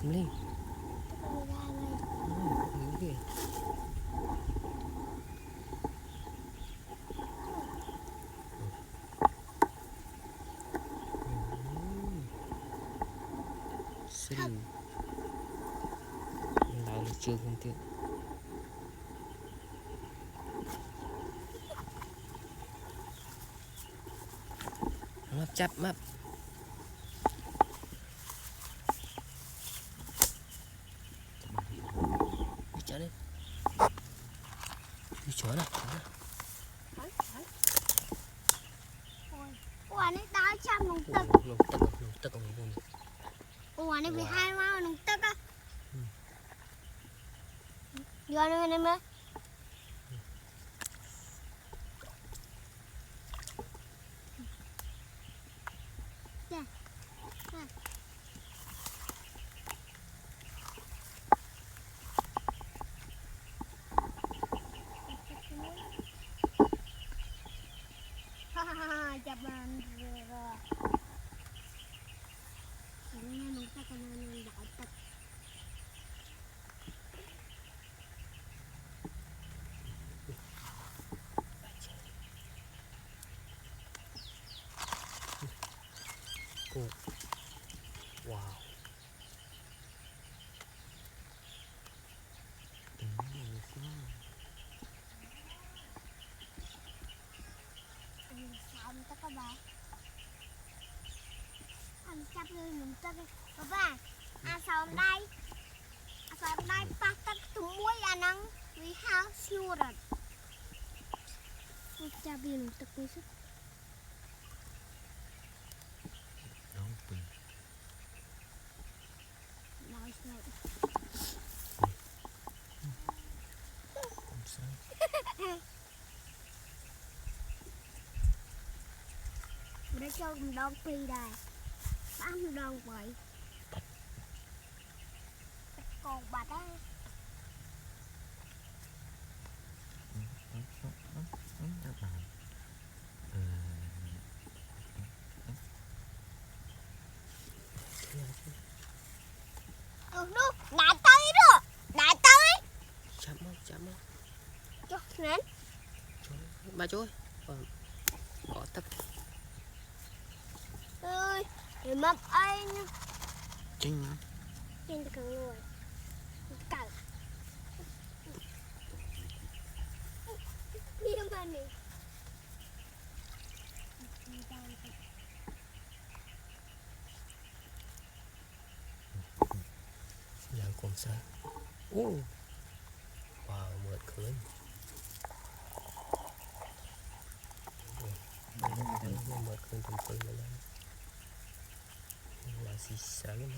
chấm lên seru lalu chưa không tiện map chắp map đi chở lên đi chở nào ủa này tao chăm nông tật nông tật còn ngon ủa này bị hai máu nông tật á giờ này mà chập bàn rồi nghe nông tật cái này đại tật wow xong tất các bạn anh chắp lên nông tật các bạn xong đây bắt tật tụi muối anh ăn vì hao siêu rồi chắp lên nông tật như thế đóng bình nói sao không sao để cho mình đón pi đây bám đón vậy còn bạch á nãy tới chấm không cho nên ba chú ơi có tập ơi để mập anh chinh trên cái người cẳng đi mà này làm còn sao wow mượt khơi mượt khơi tầm khơi là xì xả lắm